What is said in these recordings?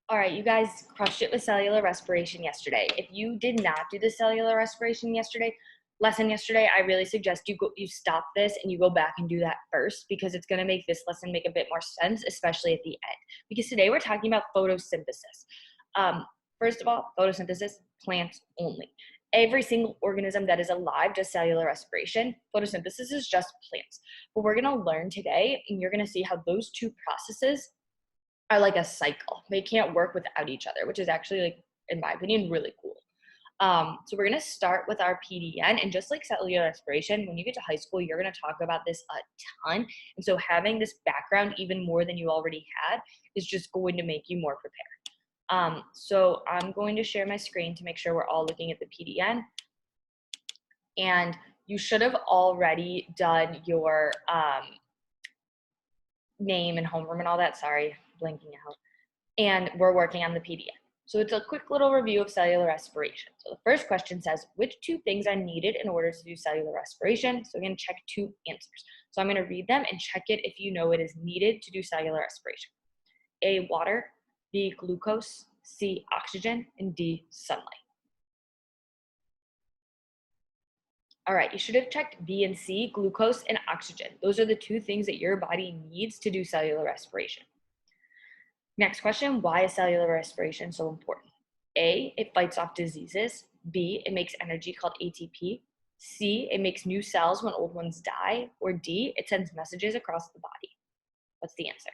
All right, you guys crushed it with cellular respiration yesterday. If you did not do the cellular respiration lesson yesterday, I really suggest you stop this and you go back and do that first, because it's going to make this lesson make a bit more sense, especially at the end. Because today we're talking about photosynthesis. First of all, photosynthesis, plants only. Every single organism that is alive does cellular respiration. Photosynthesis is just plants. But we're going to learn today, and you're going to see how those two processes are like a cycle. They can't work without each other, which is actually, like, in my opinion, really cool. So we're going to start with our PDN, and just like cellular respiration, when you get to high school, you're going to talk about this a ton. And so having this background even more than you already had is just going to make you more prepared. So I'm going to share my screen to make sure we're all looking at the PDN. And you should have already done your name and homeroom and all that. Sorry, blanking out. And we're working on the PDN. So it's a quick little review of cellular respiration. So the first question says, which two things are needed in order to do cellular respiration? So we're going to check two answers. So I'm going to read them and check it if you know it is needed to do cellular respiration. A, water, B, glucose, C, oxygen, and D, sunlight. All right, you should have checked B and C, glucose and oxygen. Those are the two things that your body needs to do cellular respiration. Next question, why is cellular respiration so important? A, it fights off diseases. B, it makes energy called ATP. C, it makes new cells when old ones die. Or D, it sends messages across the body. What's the answer?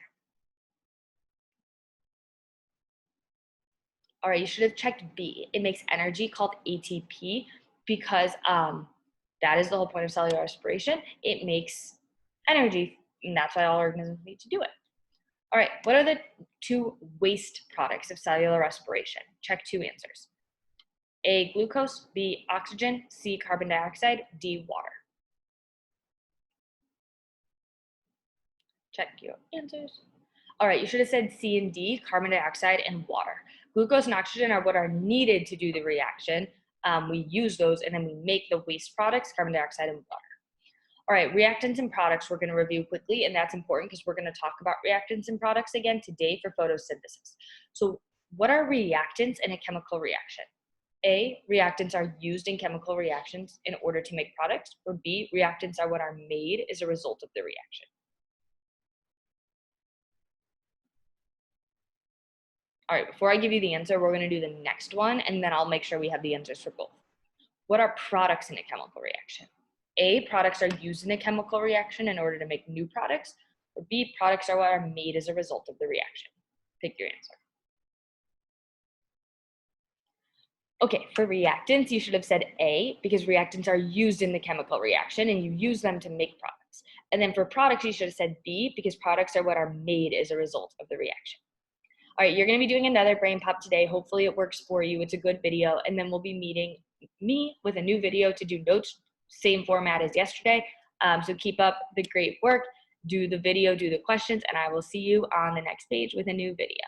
All right, you should have checked B. It makes energy called ATP because that is the whole point of cellular respiration. It makes energy, and that's why all organisms need to do it. All right, what are the two waste products of cellular respiration? Check two answers. A, glucose, B, oxygen, C, carbon dioxide, D, water. Check your answers. All right, you should have said C and D, carbon dioxide and water. Glucose and oxygen are what are needed to do the reaction. We use those and then we make the waste products, carbon dioxide and water. All right, reactants and products we're going to review quickly, and that's important because we're going to talk about reactants and products again today for photosynthesis. So what are reactants in a chemical reaction? A, reactants are used in chemical reactions in order to make products, or B, reactants are what are made as a result of the reaction. All right, before I give you the answer, we're going to do the next one, and then I'll make sure we have the answers for both. What are products in a chemical reaction? A, products are used in a chemical reaction in order to make new products, or B, products are what are made as a result of the reaction. Pick your answer. Okay, for reactants, you should have said A, because reactants are used in the chemical reaction and you use them to make products. And then for products, you should have said B, because products are what are made as a result of the reaction. All right, you're going to be doing another brain pop today. Hopefully it works for you. It's a good video. And then we'll be meeting me with a new video to do notes, same format as yesterday. So keep up the great work, do the video, do the questions, and I will see you on the next page with a new video.